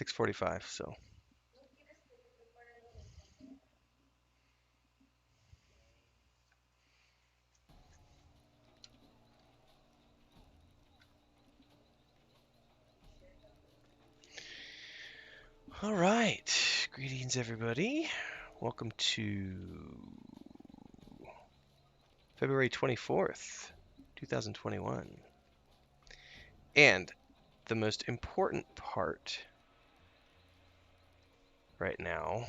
6:45. So. All right. Greetings, everybody. Welcome to February 24th, 2021. And the most important part right now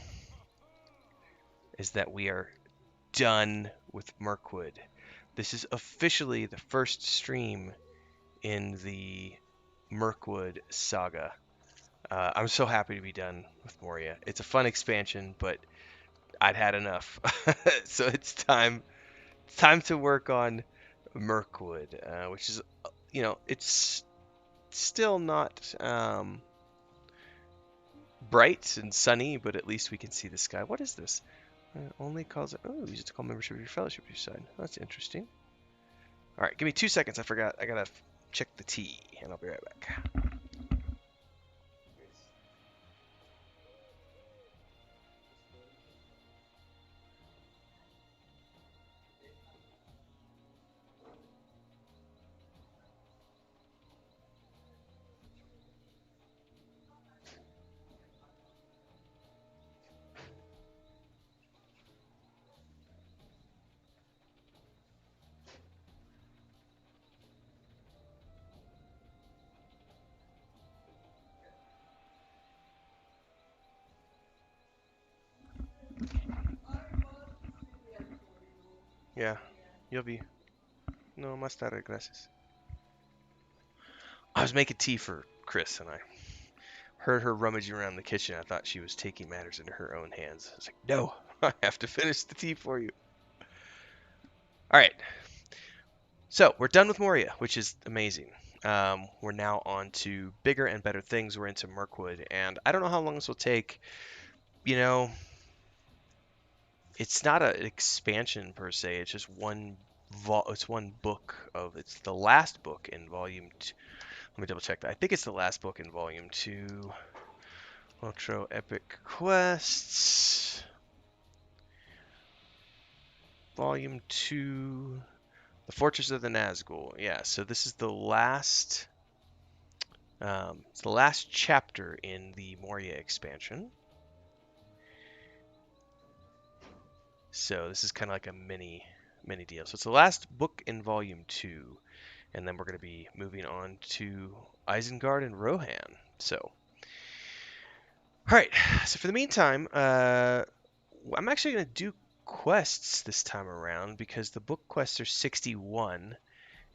is that we are done with Mirkwood. This is officially the first stream in the Mirkwood saga. I'm so happy to be done with Moria. It's a fun expansion, but I'd had enough. So it's time to work on Mirkwood, which is, it's still not bright and sunny, but at least we can see the sky. What is this? Only calls it. Oh, use it to call membership of your fellowship to your side. That's interesting. All right, give me 2 seconds. I forgot. I gotta check the tea, and I'll be right back. Yeah, you'll be. No, más tarde, gracias. I was making tea for Chris, and I heard her rummaging around the kitchen. I thought she was taking matters into her own hands. I was like, no, I have to finish the tea for you. All right. So we're done with Moria, which is amazing. We're now on to bigger and better things. We're into Mirkwood, and I don't know how long this will take. You know, it's not an expansion per se. It's just it's one book of. It's the last book in volume. Let me double check that. I think it's the last book in volume 2. Lotro Epic Quests. Volume 2. The Fortress of the Nazgul. Yeah, so this is it's the last chapter in the Moria expansion. So this is kind of like a mini deal. So it's the last book in volume 2, and then we're going to be moving on to Isengard and Rohan. So, all right. So for the meantime, I'm actually going to do quests this time around because the book quests are 61.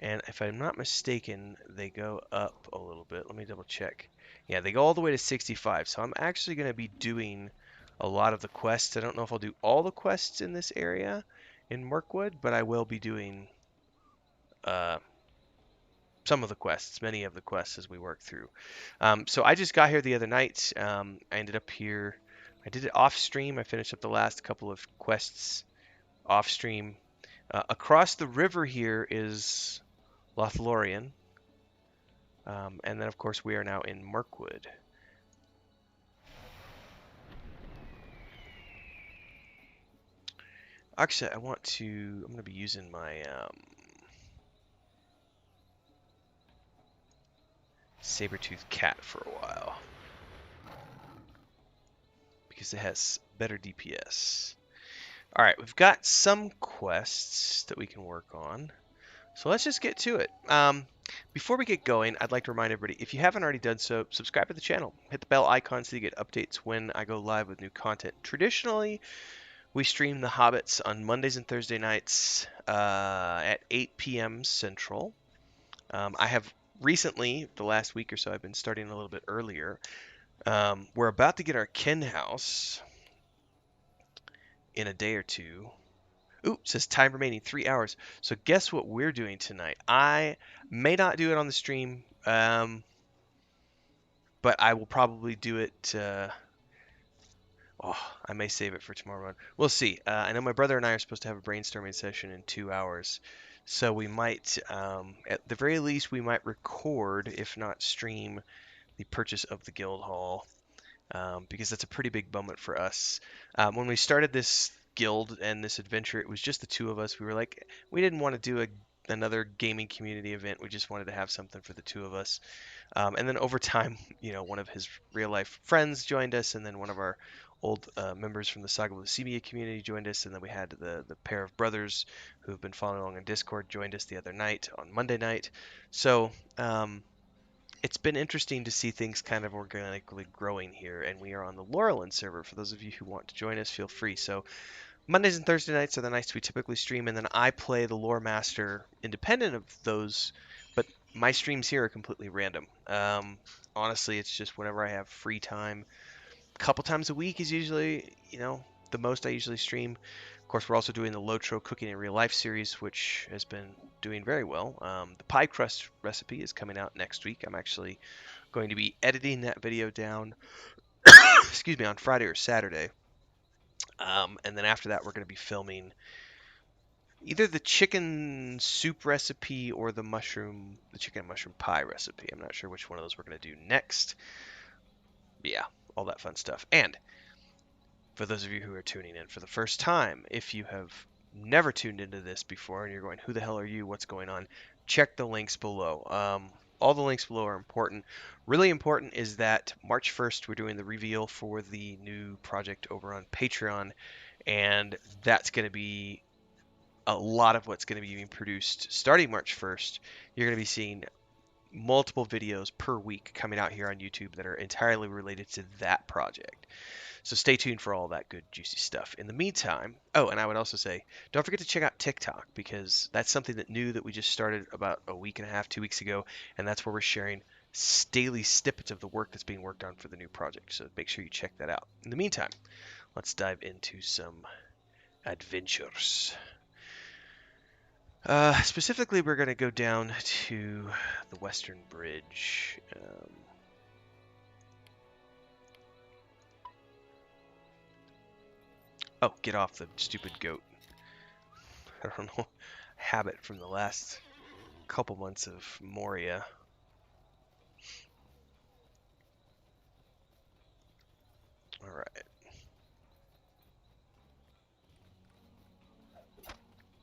And if I'm not mistaken, they go up a little bit. Let me double check. Yeah, they go all the way to 65. So I'm actually going to be doing a lot of the quests. I don't know if I'll do all the quests in this area in Mirkwood, but I will be doing some of the quests, many of the quests as we work through. So I just got here the other night. I ended up here. I did it off stream. I finished up the last couple of quests off stream. Across the river here is Lothlorien. And then, of course, we are now in Mirkwood. Actually, I'm going to be using my saber-toothed cat for a while. Because it has better DPS. Alright, we've got some quests that we can work on. So let's just get to it. Before we get going, I'd like to remind everybody, if you haven't already done so, subscribe to the channel. Hit the bell icon so you get updates when I go live with new content. Traditionally, we stream The Hobbits on Mondays and Thursday nights at 8 p.m. Central. I have recently, the last week or so, I've been starting a little bit earlier. We're about to get our Ken house in a day or two. Ooh, it says time remaining 3 hours. So guess what we're doing tonight? I may not do it on the stream, but I will probably do it. I may save it for tomorrow morning. We'll see. I know my brother and I are supposed to have a brainstorming session in 2 hours. So we might, at the very least, we might record, if not stream, the purchase of the guild hall. because that's a pretty big moment for us. When we started this guild and this adventure, it was just the two of us. We were like, we didn't want to do another gaming community event. We just wanted to have something for the two of us. And then over time, one of his real life friends joined us, and then one of our old members from the Saga of Lucibia community joined us, and then we had the pair of brothers who have been following along in Discord joined us the other night on Monday night. So it's been interesting to see things kind of organically growing here, and we are on the Laurelin server. For those of you who want to join us, feel free. So Mondays and Thursday nights are the nights we typically stream, and then I play the Loremaster independent of those, but my streams here are completely random. Honestly, it's just whenever I have free time. A couple times a week is usually, the most I usually stream. Of course, we're also doing the Lotro Cooking in Real Life series, which has been doing very well. The pie crust recipe is coming out next week. I'm actually going to be editing that video down, excuse me, on Friday or Saturday. And then after that, we're going to be filming either the chicken soup recipe or the chicken and mushroom pie recipe. I'm not sure which one of those we're going to do next. But yeah, all that fun stuff. And for those of you who are tuning in for the first time, if you have never tuned into this before and you're going, who the hell are you? What's going on? Check the links below. All the links below are important. Really important is that March 1st, we're doing the reveal for the new project over on Patreon, and that's going to be a lot of what's going to be being produced starting March 1st. You're going to be seeing multiple videos per week coming out here on YouTube that are entirely related to that project. So stay tuned for all that good, juicy stuff. In the meantime, oh, and I would also say, don't forget to check out TikTok, because that's something that we just started about a week and a half, 2 weeks ago, and that's where we're sharing daily snippets of the work that's being worked on for the new project. So make sure you check that out. In the meantime, let's dive into some adventures. Specifically, we're going to go down to the Western Bridge. Oh, get off the stupid goat. I don't know. Habit from the last couple months of Moria. Alright.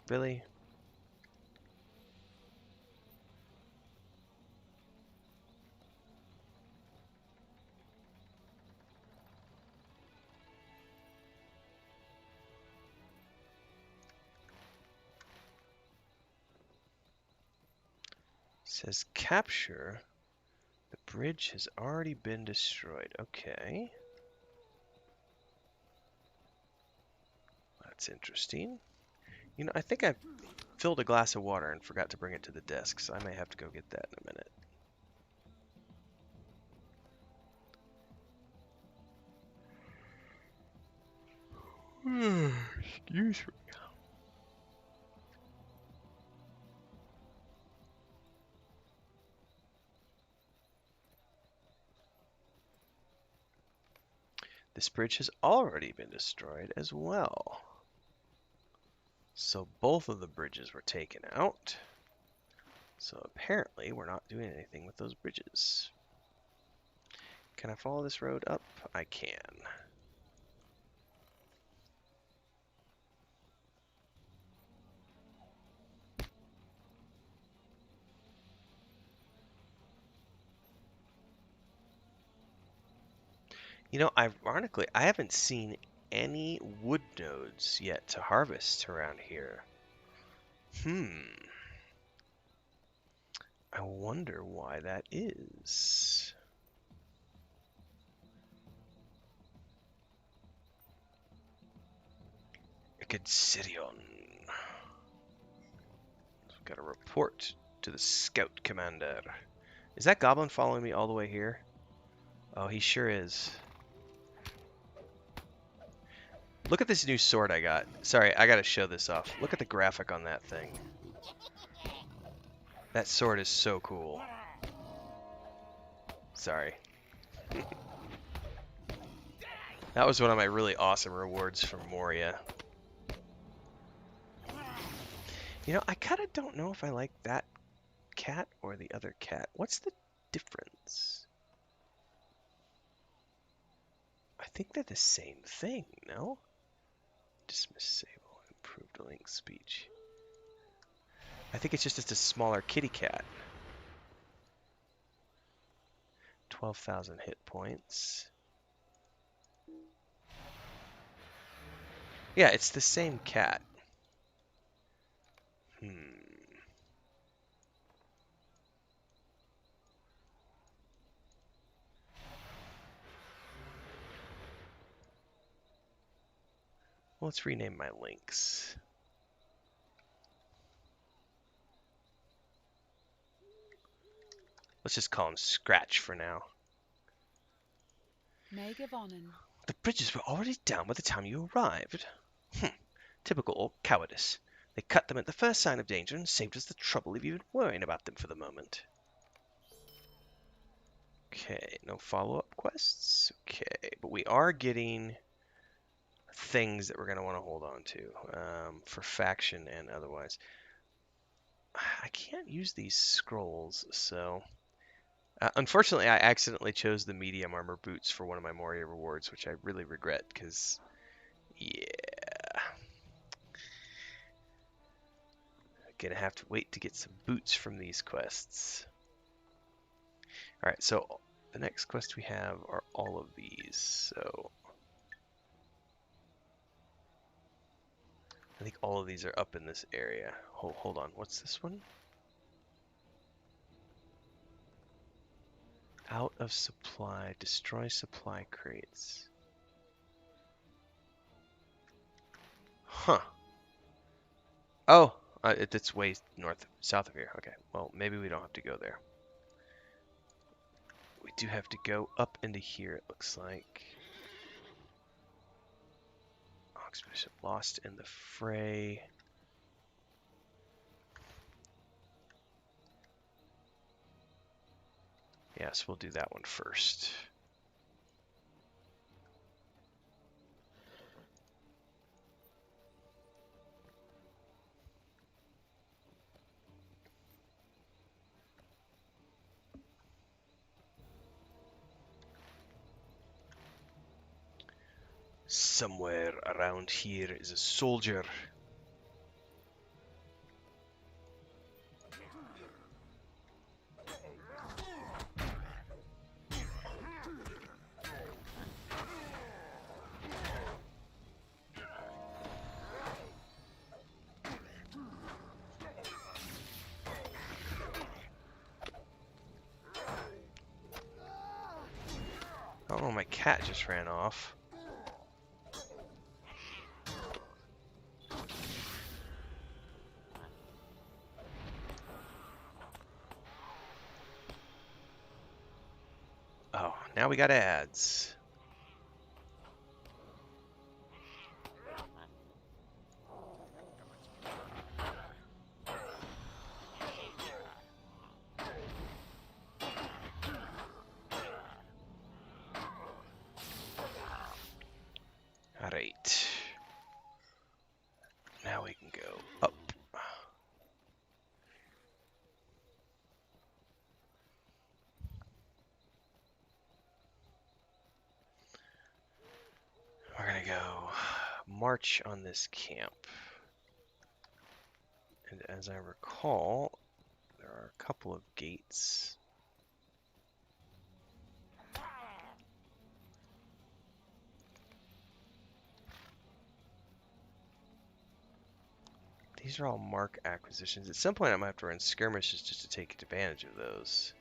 Really? Says capture. The bridge has already been destroyed. Okay. That's interesting. I think I filled a glass of water and forgot to bring it to the desk, so I may have to go get that in a minute. Excuse me. This bridge has already been destroyed as well. So both of the bridges were taken out. So apparently we're not doing anything with those bridges. Can I follow this road up? I can. Ironically, I haven't seen any wood nodes yet to harvest around here. I wonder why that is. Ecodsidion. Got a report to the scout commander. Is that goblin following me all the way here? Oh, he sure is. Look at this new sword I got. Sorry, I gotta show this off. Look at the graphic on that thing. That sword is so cool. Sorry. That was one of my really awesome rewards from Moria. I kind of don't know if I like that cat or the other cat. What's the difference? think they're the same thing, no? Dismiss, disable, improved link speech. I think it's just a smaller kitty cat. 12,000 hit points. Yeah, it's the same cat. Well, let's rename my links. Let's just call him Scratch for now. The bridges were already down by the time you arrived. Typical old cowardice. They cut them at the first sign of danger and saved us the trouble of even worrying about them for the moment. Okay, no follow-up quests. Okay, but we are getting things that we're going to want to hold on to for faction and otherwise. I can't use these scrolls, so... unfortunately, I accidentally chose the medium armor boots for one of my Moria rewards, which I really regret, because... yeah... gonna have to wait to get some boots from these quests. Alright, so the next quest we have are all of these, so... I think all of these are up in this area. Hold on, what's this one? Out of supply, destroy supply crates. Huh. Oh, it's way south of here. Okay, well, maybe we don't have to go there. We do have to go up into here, it looks like. Expedition lost in the fray. Yes, we'll do that one first. Somewhere around here is a soldier. Oh, my cat just ran off. Oh, now we got ads. Alright. Now we can go up. We're gonna go march on this camp. And as I recall, there are a couple of gates. These are all mark acquisitions. At some point, I'm gonna have to run skirmishes just to take advantage of those.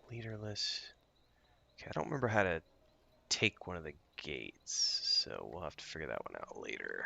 Leaderless. Okay, I don't remember how to take one of the gates, so we'll have to figure that one out later.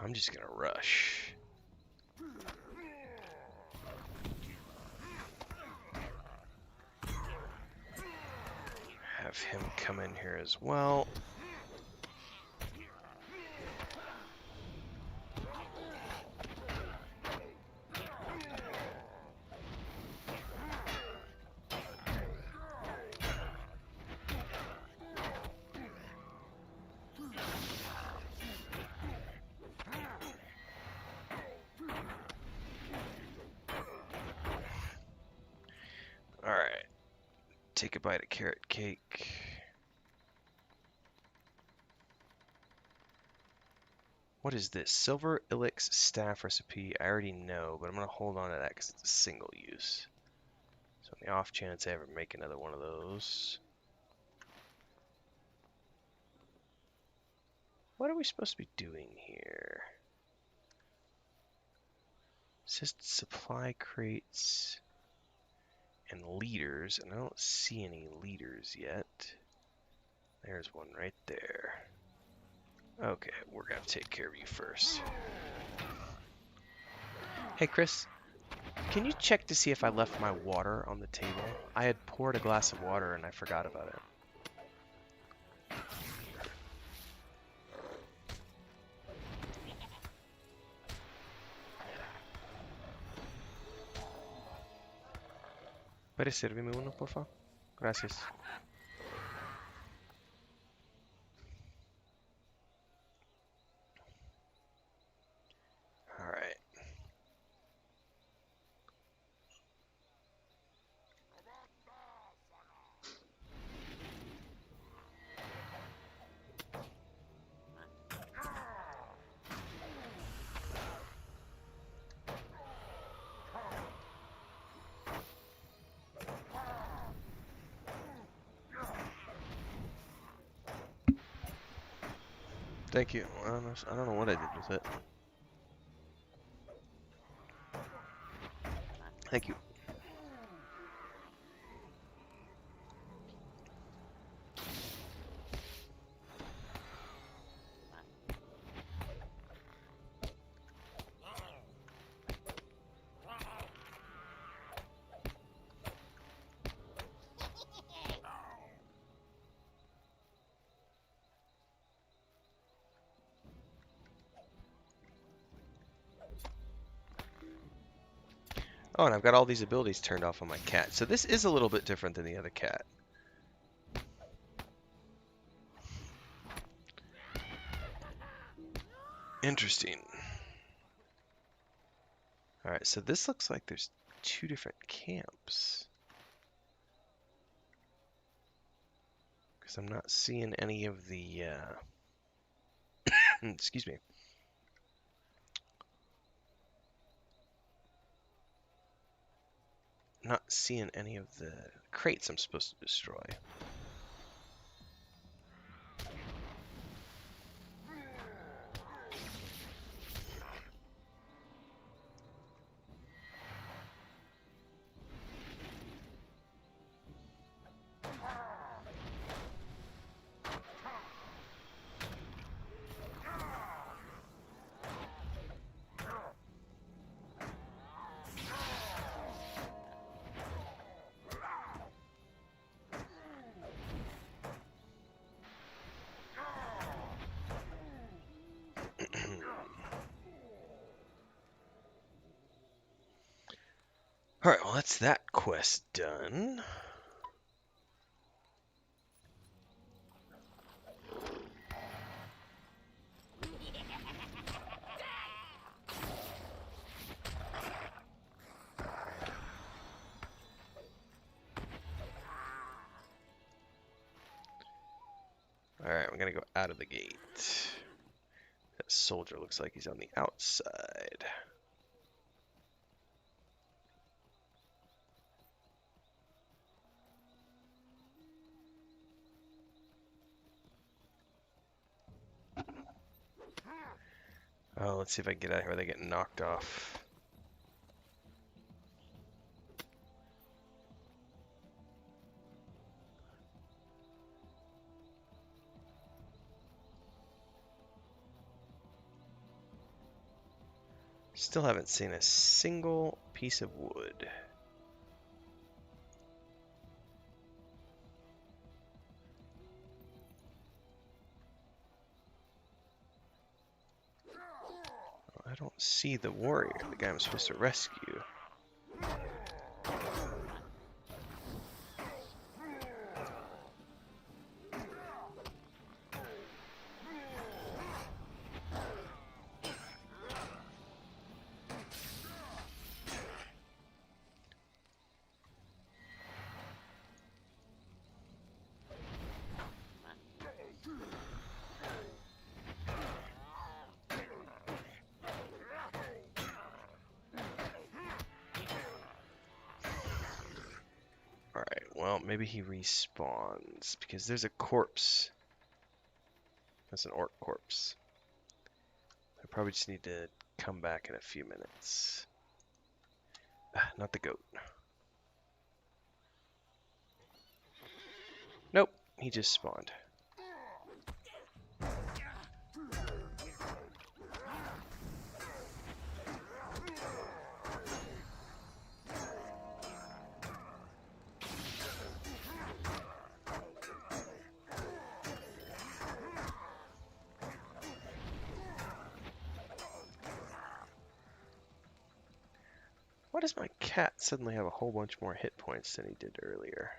I'm just gonna rush. Have him come in here as well. Alright. Take a bite of carrot cake. What is this? Silver Ilix staff recipe. I already know, but I'm going to hold on to that because it's a single use. So on the off chance I ever make another one of those. What are we supposed to be doing here? It says supply crates and leaders, and I don't see any leaders yet. There's one right there. Okay, we're gonna take care of you first. Hey Chris, can you check to see if I left my water on the table? I had poured a glass of water and I forgot about it. ¿Puedes servirme uno, por favor? Gracias. Alright. Thank you. I don't know what I did with it. Thank you. Oh, and I've got all these abilities turned off on my cat. So this is a little bit different than the other cat. Interesting. Alright, so this looks like there's two different camps. Because I'm not seeing any of the, excuse me. Not seeing any of the crates I'm supposed to destroy. Alright, well that's that quest done. Alright, we're gonna go out of the gate. That soldier looks like he's on the outside. Oh, let's see if I can get out of here where they get knocked off. Still haven't seen a single piece of wood. I don't see the warrior, the guy I'm supposed to rescue. Alright, well, maybe he respawns, because there's a corpse. That's an orc corpse. I probably just need to come back in a few minutes. Not the goat. Nope, he just spawned. Why does my cat suddenly have a whole bunch more hit points than he did earlier?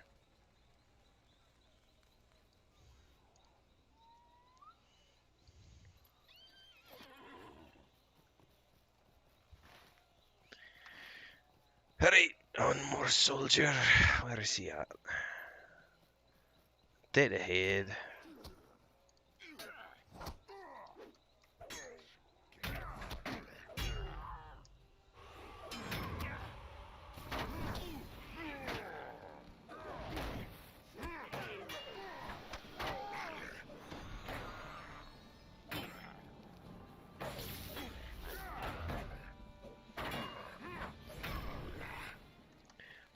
Hurry! One more soldier. Where is he at? Dead ahead.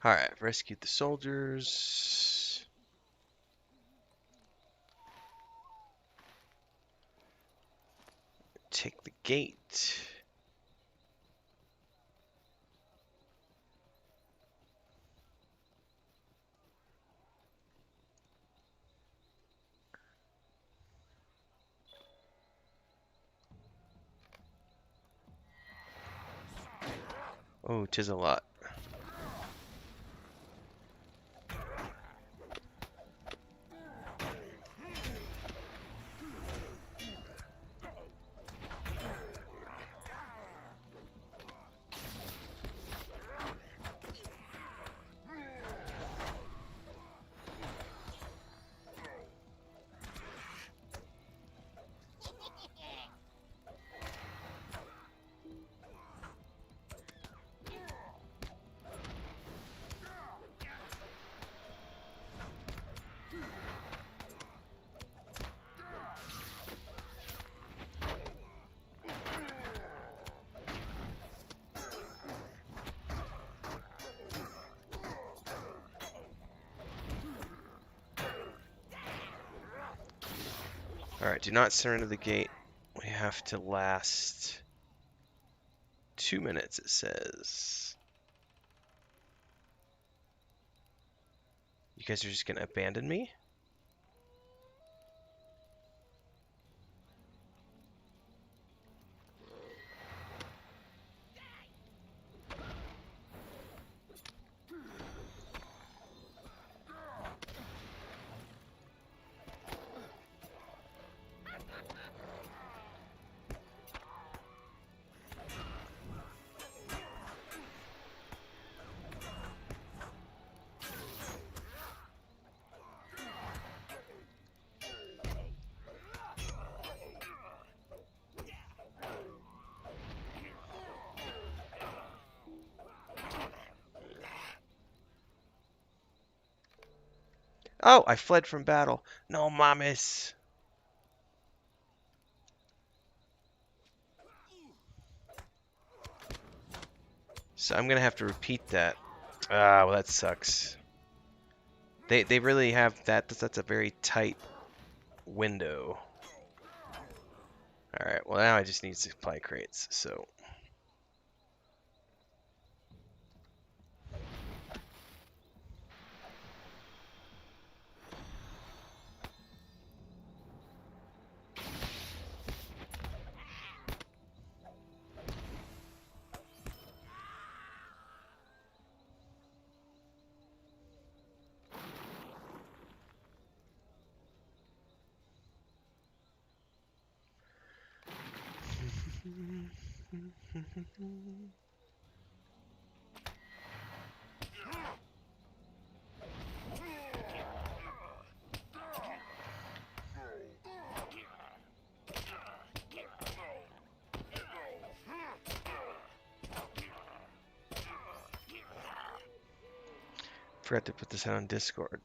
Alright, I've rescued the soldiers. Take the gate. Oh, 'tis a lot. Alright, do not surrender the gate. We have to last 2 minutes, it says. You guys are just gonna abandon me? Oh, I fled from battle. No mames. So I'm gonna have to repeat that. Ah, well that sucks. They really have that. That's a very tight window. All right. Well now I just need supply crates. So Forgot to put this out on Discord.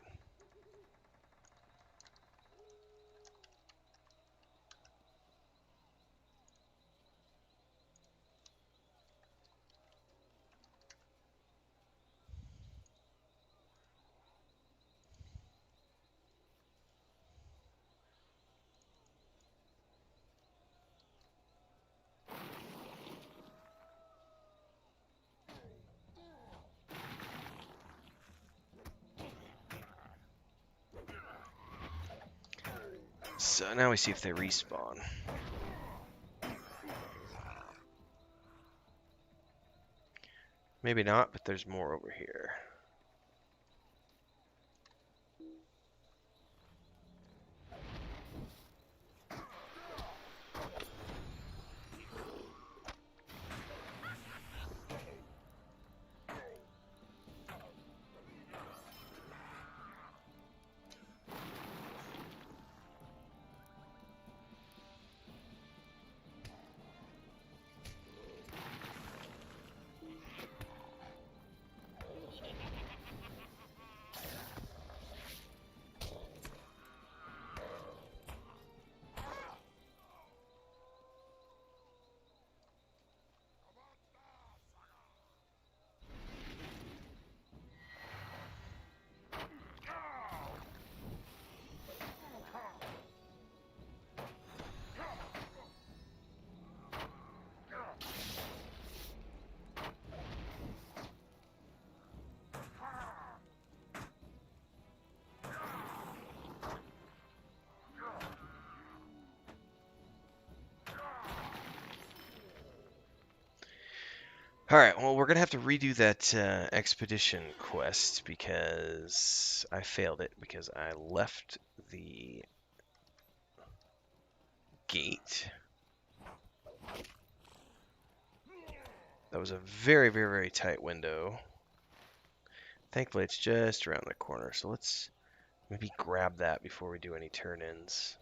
So now we see if they respawn. Maybe not, but there's more over here. Alright, well, we're going to have to redo that expedition quest because I failed it because I left the gate. That was a very, very, very tight window. Thankfully, it's just around the corner, so let's maybe grab that before we do any turn-ins.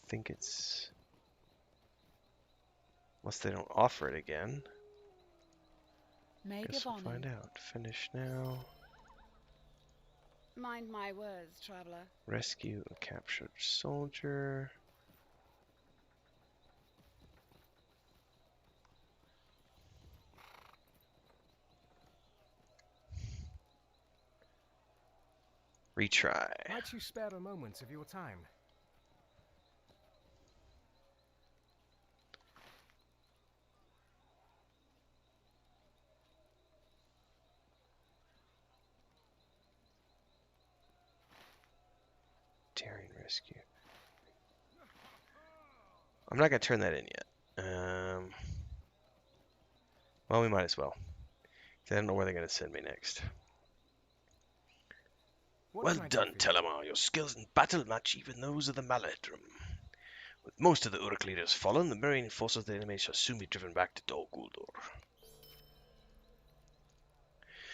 I think it's... Unless they don't offer it again. Guess we'll find out. Finish now. Mind my words, traveler. Rescue a captured soldier. Retry. Might you spare a moment of your time? Daring rescue. I'm not going to turn that in yet. Well, we might as well. I don't know where they're going to send me next. Well done, Telimar. Your skills in battle match even those of the Maledrum. With most of the Uruk leaders fallen, the remaining forces of the enemy shall soon be driven back to Dol Guldur.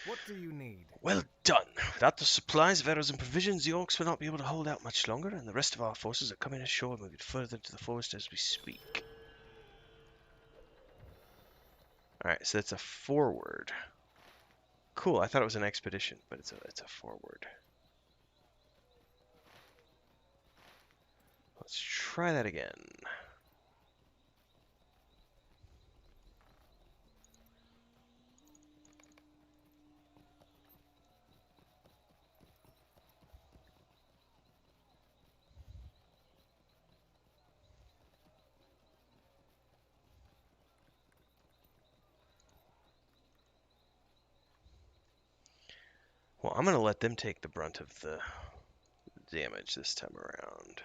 What do you need? Well done. Without the supplies of arrows and provisions, the orcs will not be able to hold out much longer, and the rest of our forces are coming ashore and moving further into the forest as we speak. Alright, so that's a forward. Cool, I thought it was an expedition, but it's a forward. Let's try that again. Well, I'm going to let them take the brunt of the damage this time around.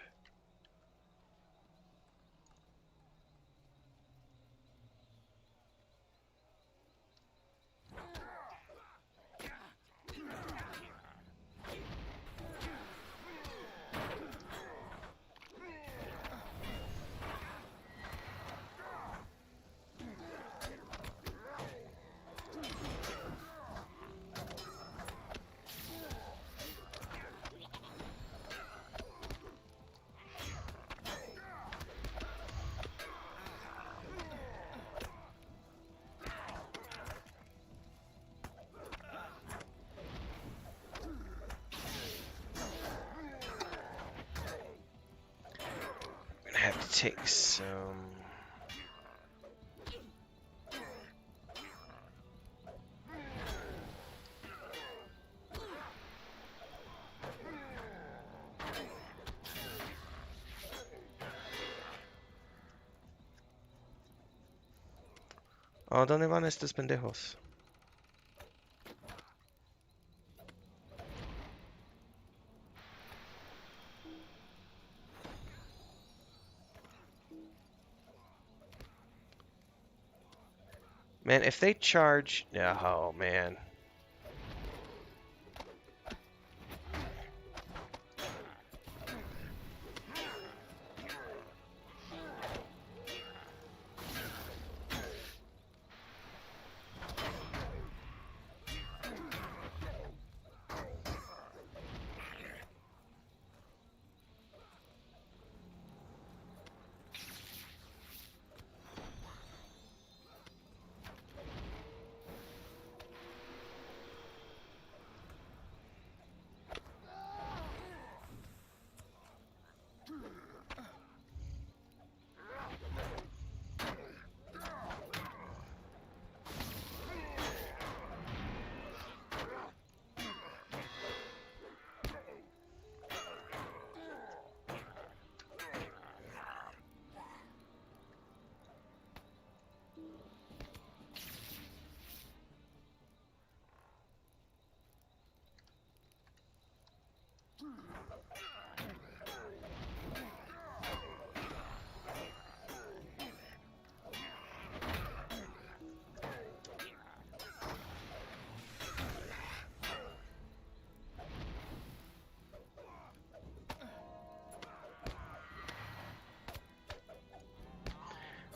take some... Oh, ¿dónde van estos pendejos? Man, if they charge... Oh, man.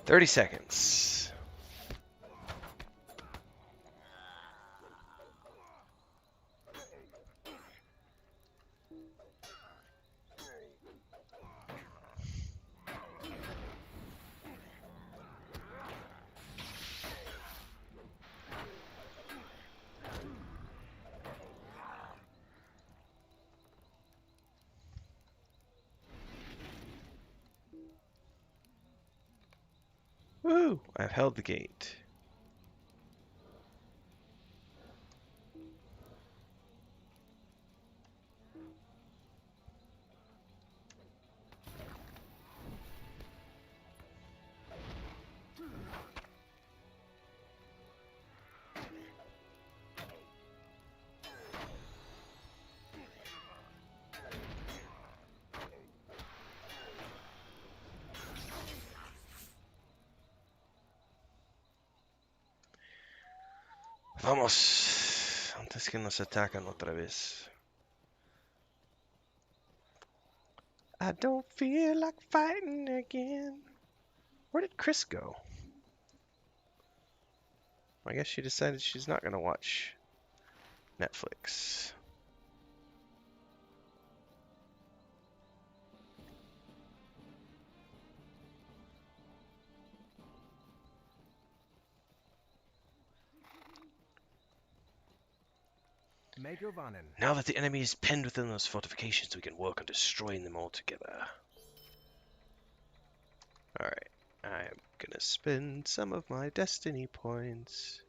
"30 seconds. Woo! I've held the gate. Vamos, antes que nos atacan otra vez. I don't feel like fighting again. Where did Chris go? I guess she decided she's not gonna watch Netflix. Now that the enemy is penned within those fortifications, we can work on destroying them all together. Alright, I'm gonna spend some of my destiny points.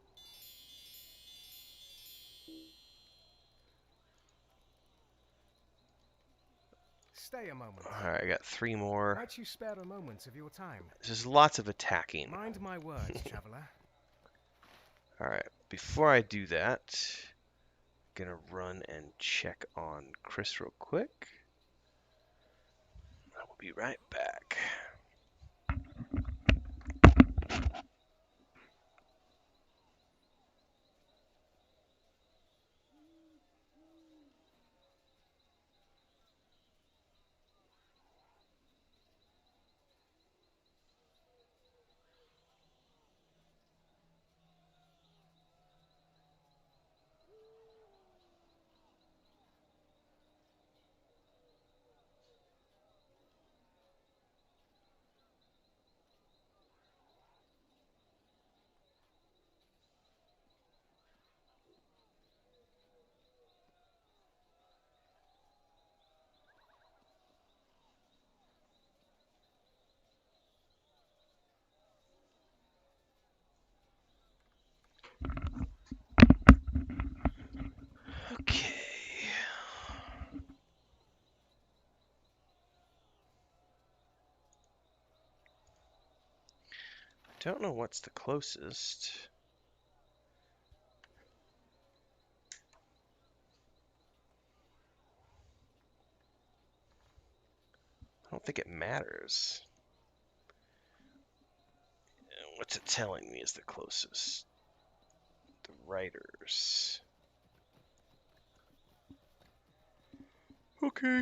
Stay a moment. Alright, I got 3 more. Might you spare a moment of your time? There's lots of attacking. Mind my words, traveler. Alright, before I do that, I'm gonna run and check on Chris real quick. I will be right back. don't know what's the closest. I don't think it matters. What's it telling me is the closest? The writers. Okay.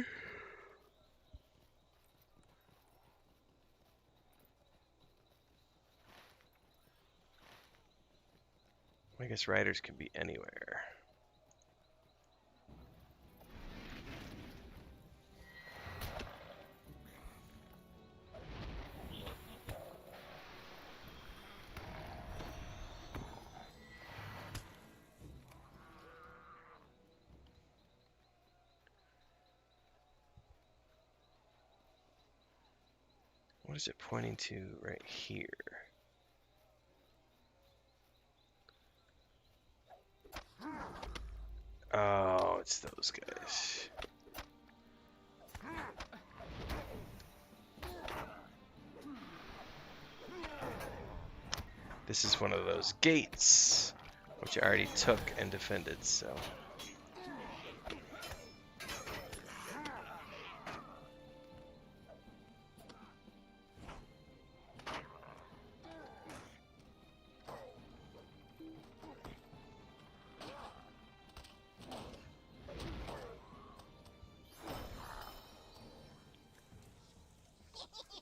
I guess writers can be anywhere. What is it pointing to right here? Oh, it's those guys. This is one of those gates, which I already took and defended, so.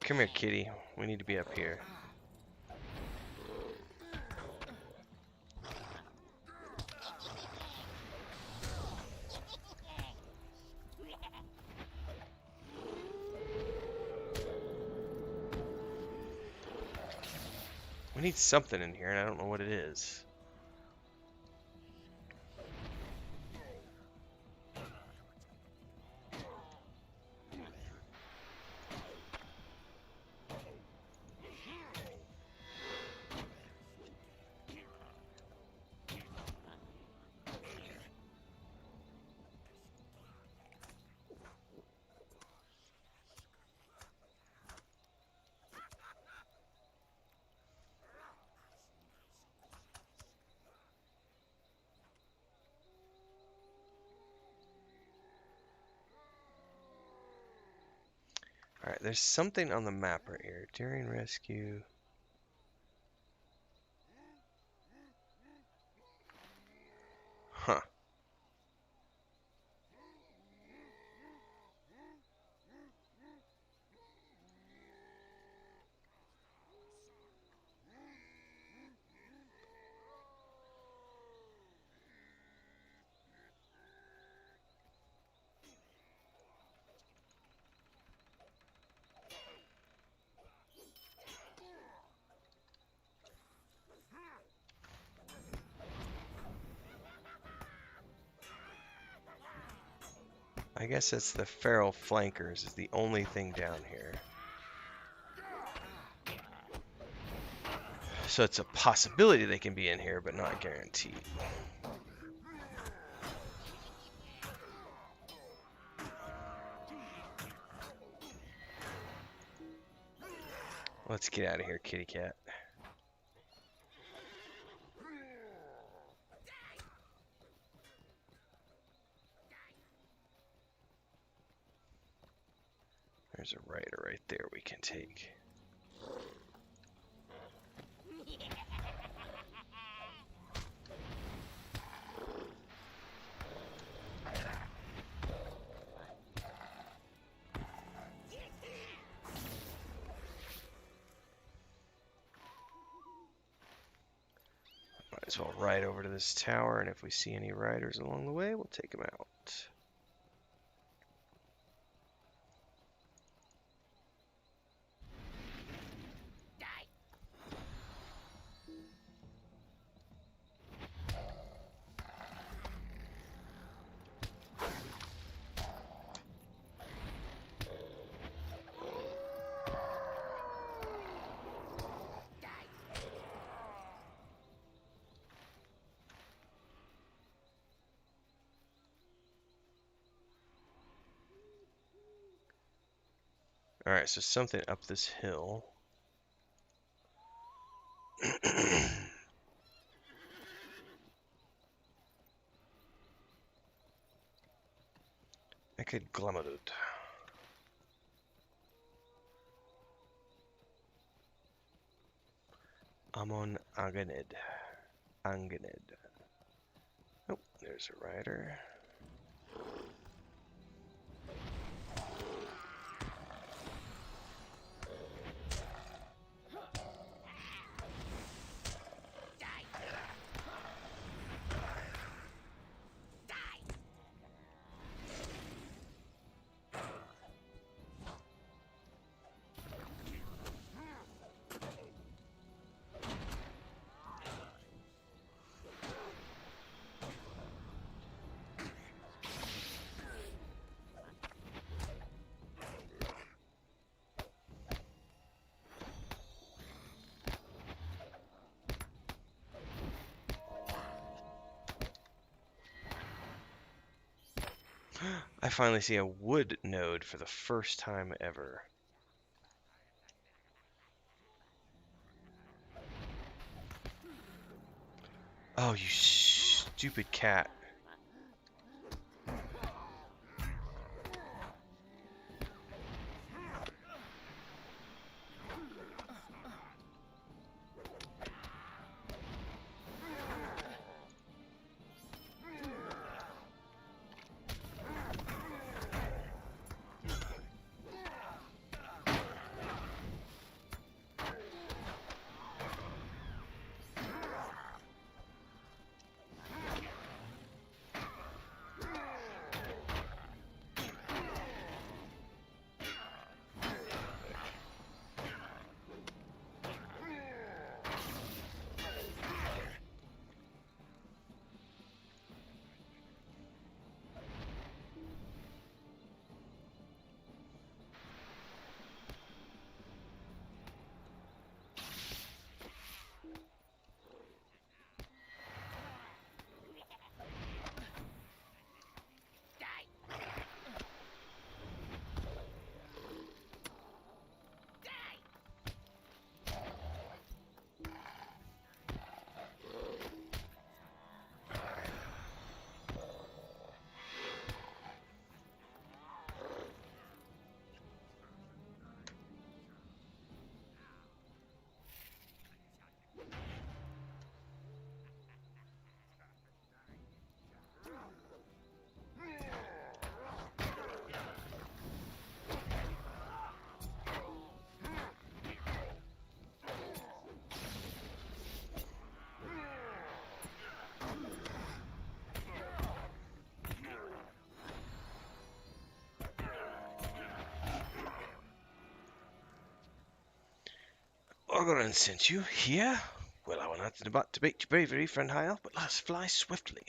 Come here, kitty. We need to be up here. We need something in here, and I don't know what it is. Alright, there's something on the map right here. During rescue. Huh. I guess it's the feral flankers is the only thing down here. So it's a possibility they can be in here, but not guaranteed. Let's get out of here, kitty cat. There's a rider right there we can take. Might as well ride over to this tower, and if we see any riders along the way, we'll take them out. Alright, so something up this hill. Wicked Glamadud. Amon Aganid. Anganid. Oh, there's a rider. I finally see a wood node for the first time ever. Oh, you stupid cat. Ogoran sent you here? Well, I will not debate your bravery, friend Hyle, but let us fly swiftly.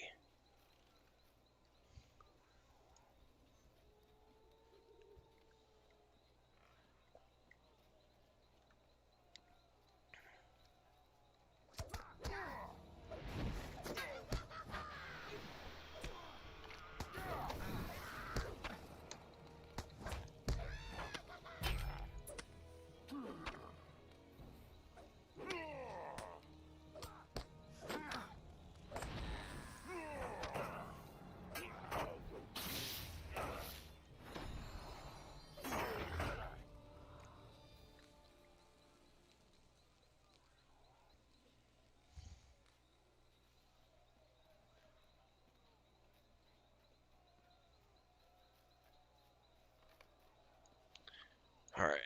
Alright,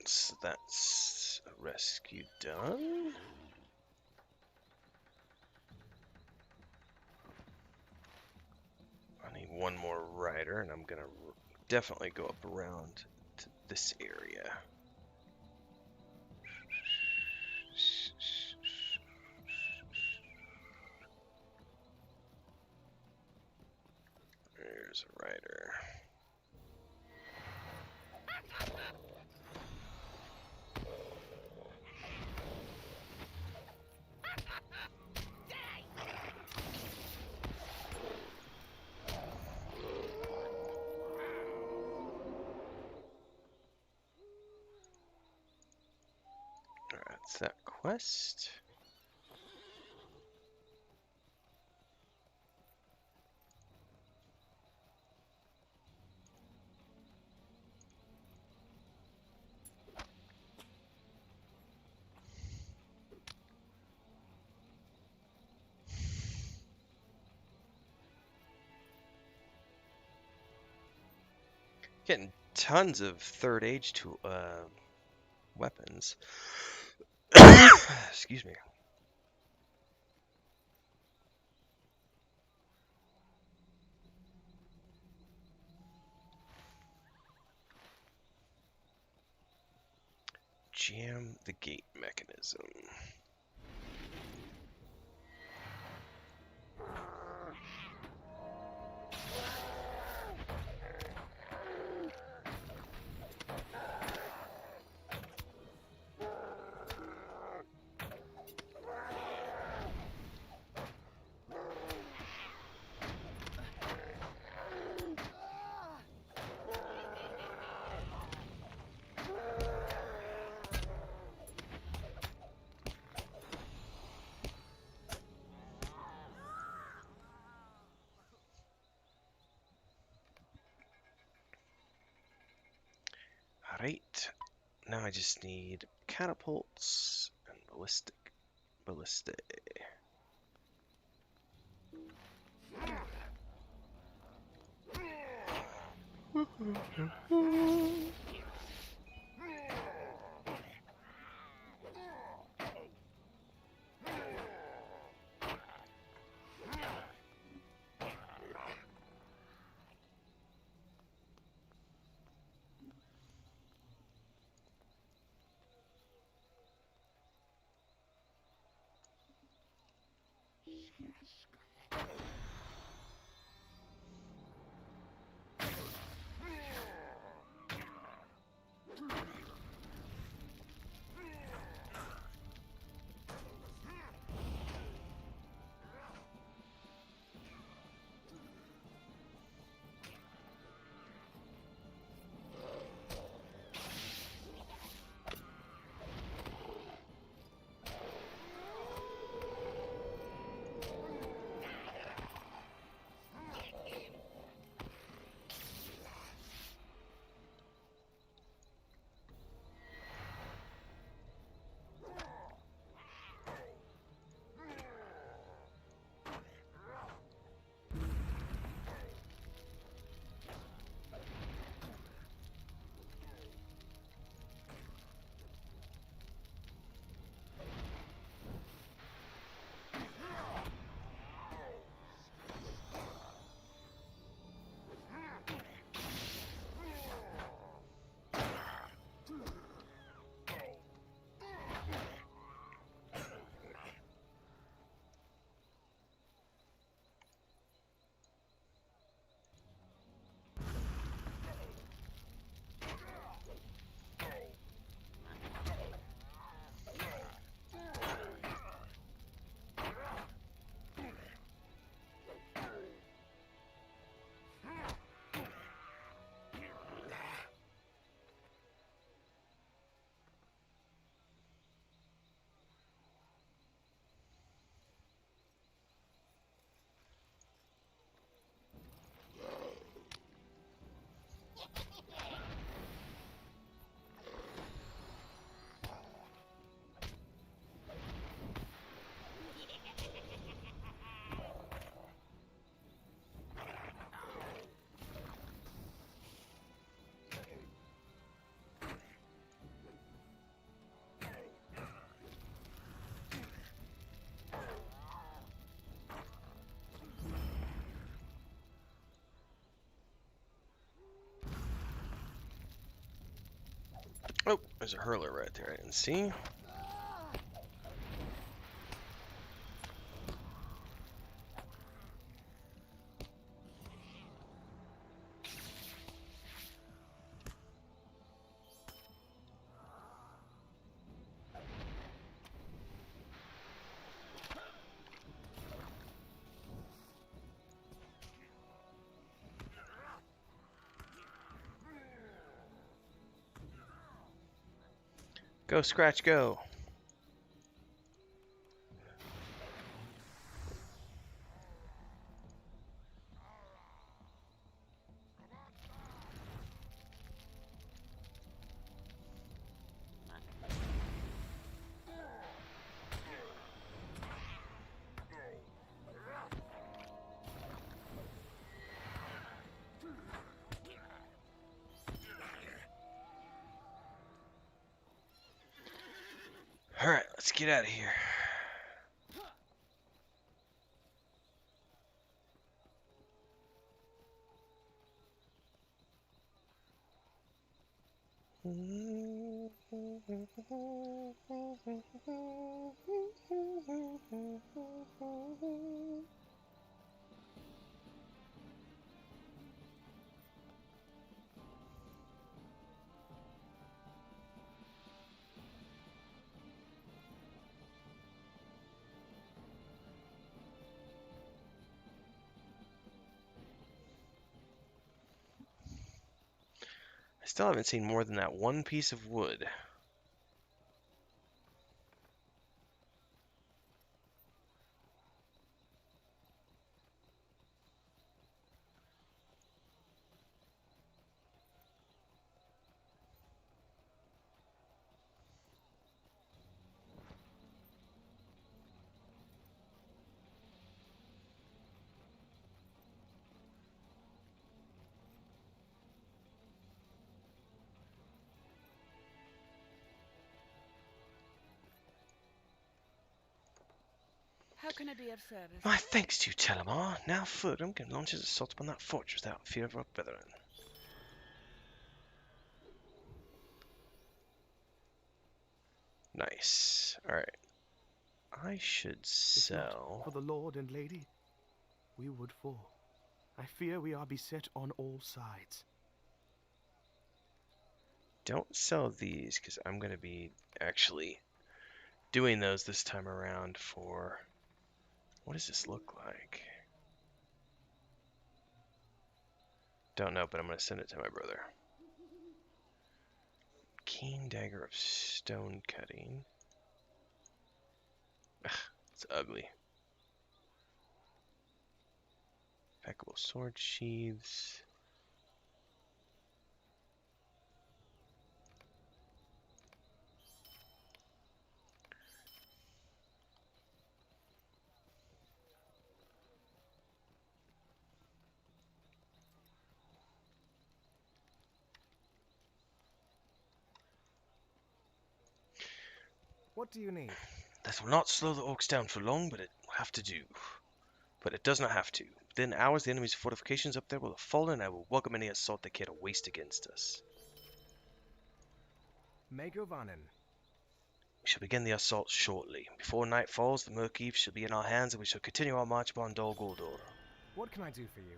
so that's a rescue done. I need one more rider, and I'm gonna definitely go up around to this area. There's a rider. That's that quest. Getting tons of third age tool weapons. Excuse me. Jam the gate mechanism. Alright, now I just need catapults and ballistae. Oh, there's a hurler right there. I didn't see. Go, Scratch, go. Alright, let's get out of here. I still haven't seen more than that one piece of wood. How can I be of service? My thanks to you, Telimar. Now Furdham can launch his assault upon that fortress without fear of our brethren. Nice. Alright. I should If not sell... for the Lord and Lady, we would fall. I fear we are beset on all sides. Don't sell these, because I'm going to be actually doing those this time around for... What does this look like? Don't know, but I'm going to send it to my brother. Keen dagger of stone cutting. Ugh, it's ugly. Impeccable sword sheaths. What do you need? This will not slow the orcs down for long, but it will have to do. But it does not have to. Within hours, the enemy's fortifications up there will have fallen, and I will welcome any assault they care to waste against us. Megovanen. We shall begin the assault shortly. Before night falls, the Mirkwood shall be in our hands, and we shall continue our march upon Dol Guldur. What can I do for you?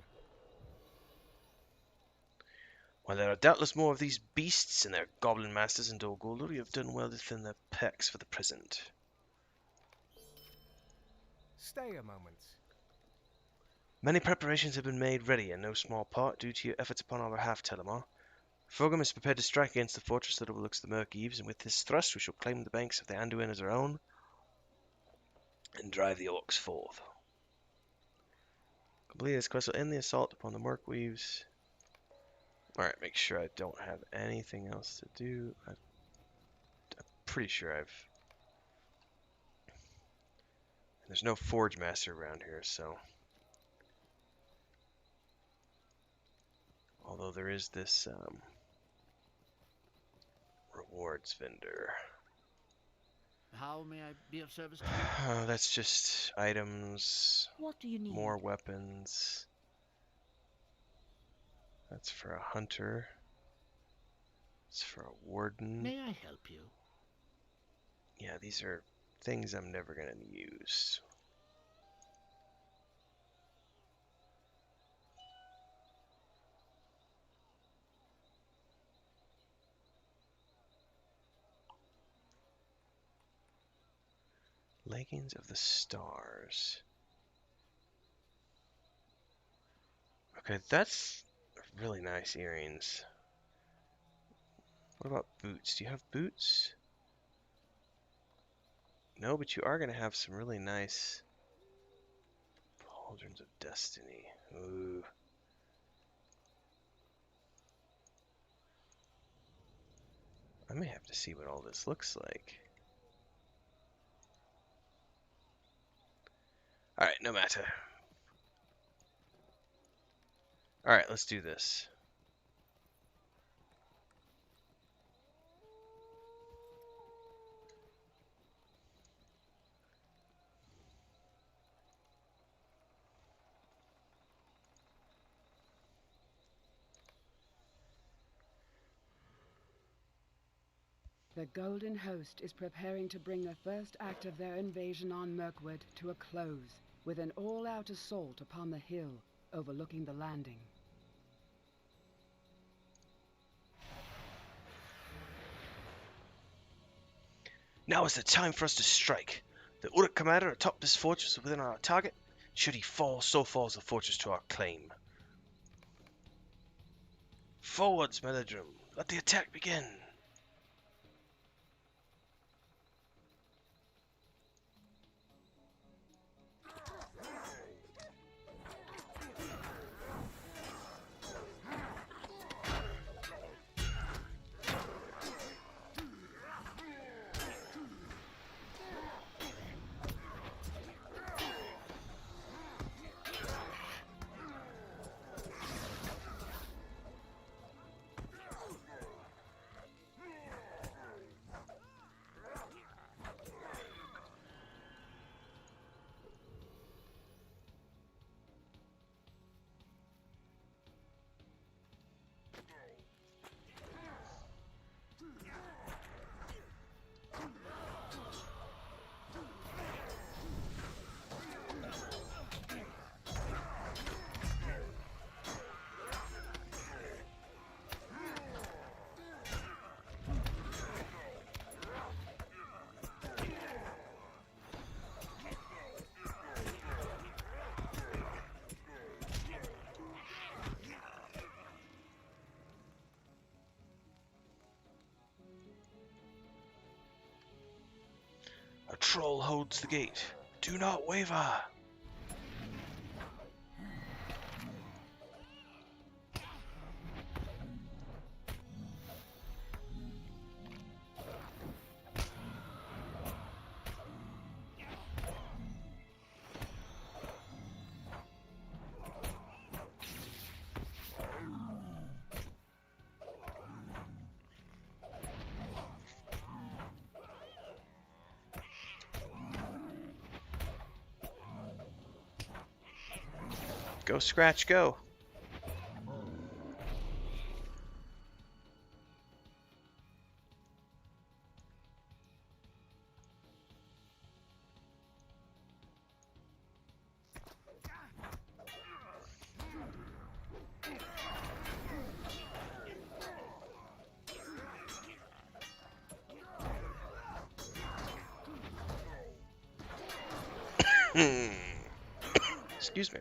While there are doubtless more of these beasts and their goblin masters in Dol Guldur, you have done well to thin their packs for the present. Stay a moment. Many preparations have been made ready, in no small part due to your efforts upon our behalf, Telimar. Fogum is prepared to strike against the fortress that overlooks the Mirkwood, and with this thrust we shall claim the banks of the Anduin as our own, and drive the orcs forth. Complete this quest will end the assault upon the Mirkwood. Alright, make sure I don't have anything else to do. I'm pretty sure there's no Forge Master around here, so... Although there is this, rewards vendor. How may I be of service to you? That's just items, What do you need? more weapons. That's for a hunter. It's for a warden. May I help you? Yeah, these are things I'm never gonna use. Leggings of the Stars. Okay, that's really nice earrings. What about boots? Do you have boots? No, but you are going to have some really nice pauldrons of destiny. Ooh. I may have to see what all this looks like. Alright, no matter. Alright, let's do this. The Golden Host is preparing to bring the first act of their invasion on Mirkwood to a close, with an all-out assault upon the hill overlooking the landing. Now is the time for us to strike. The Uruk commander atop this fortress is within our target. Should he fall, so falls the fortress to our claim. Forwards, Melodrum. Let the attack begin. A troll holds the gate. Do not waver. Go, Scratch, go. Excuse me.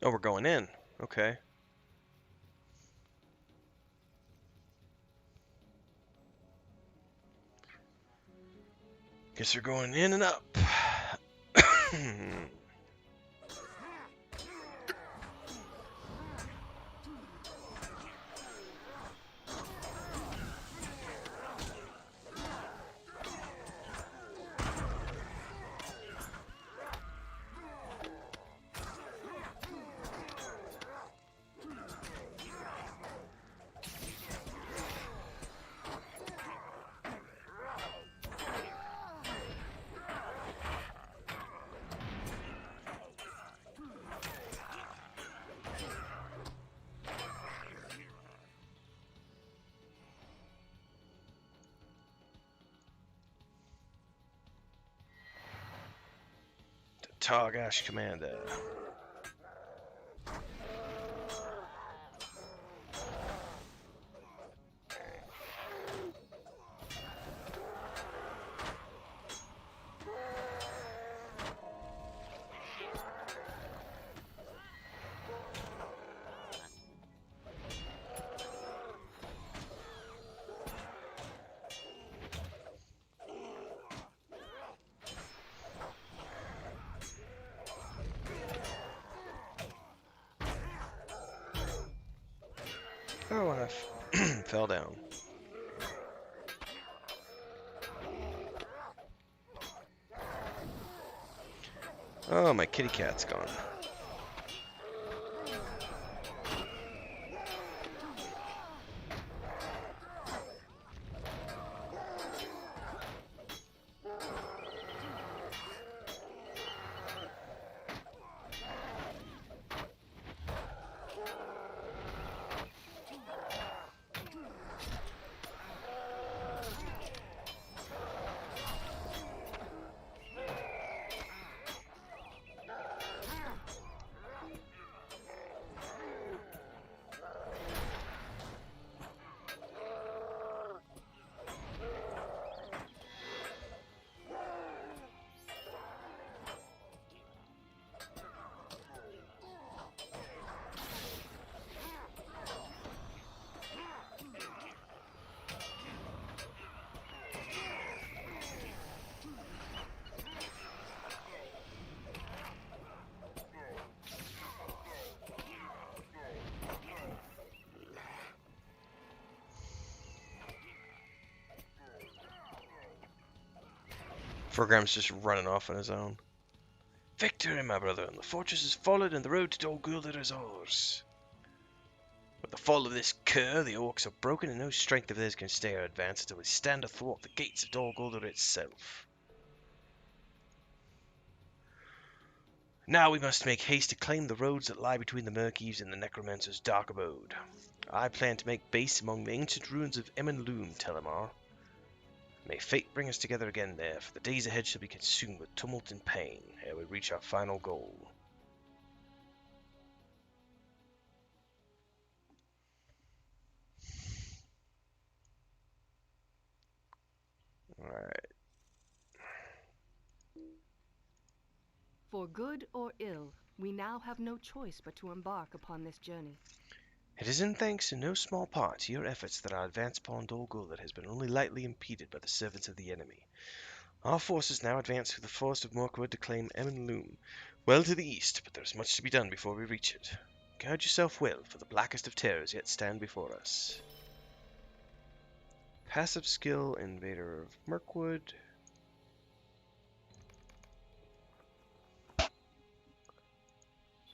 Oh, we're going in. Okay. Guess we're going in and up. Targash Commander. Oh, I fell down. Oh, my kitty cat's gone. Forgram's just running off on his own. Victory, my brother, and the fortress is fallen, and the road to Dol Guldur is ours. With the fall of this cur, the orcs are broken, and no strength of theirs can stay our advance until we stand athwart the gates of Dol Guldur itself. Now we must make haste to claim the roads that lie between the Murkies and the Necromancer's dark abode. I plan to make base among the ancient ruins of Emenloom, Telimar. May fate bring us together again there, for the days ahead shall be consumed with tumult and pain ere we reach our final goal. Alright. For good or ill, we now have no choice but to embark upon this journey. It is in thanks in no small part to your efforts that our advance upon Dol Guldur has been only lightly impeded by the servants of the enemy. Our forces now advance through the forest of Mirkwood to claim Emenloom, well to the east, but there is much to be done before we reach it. Guard yourself well, for the blackest of terrors yet stand before us. Passive skill, Invader of Mirkwood.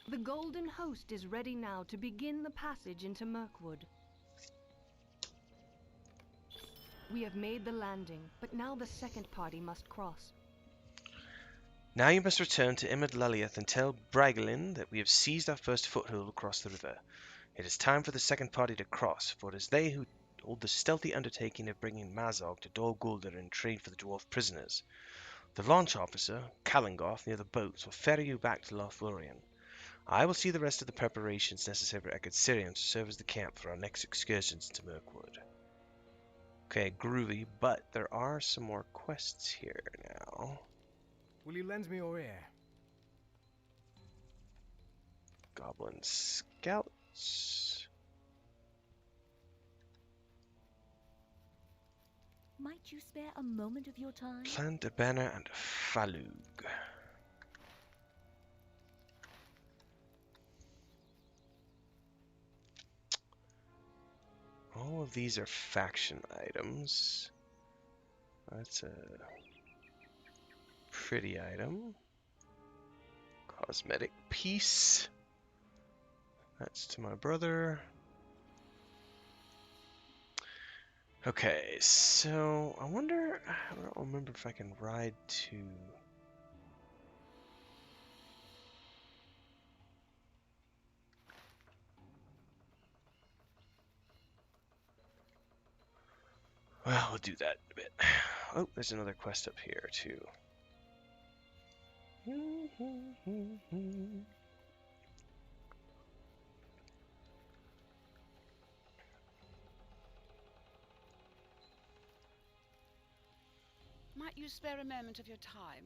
The Golden Host is ready now to begin the passage into Mirkwood. We have made the landing, but now the second party must cross. Now you must return to Imad Laliath and tell Bragelin that we have seized our first foothold across the river. It is time for the second party to cross, for it is they who hold the stealthy undertaking of bringing Mazog to Dol Guldur in trade for the dwarf prisoners. The launch officer, Kalingoth, near the boats, will ferry you back to Lothlorien. I will see the rest of the preparations necessary for Ekad to serve as the camp for our next excursions into Mirkwood. Okay, groovy, but there are some more quests here now. Will you lend me your ear? Goblin Scouts. Might you spare a moment of your time? Plant a banner and Falug. All of these are faction items. That's a pretty item. Cosmetic piece. That's to my brother. Okay, so I wonder, I don't remember if I can ride to... Well, we'll do that in a bit. Oh, there's another quest up here, too. Might you spare a moment of your time?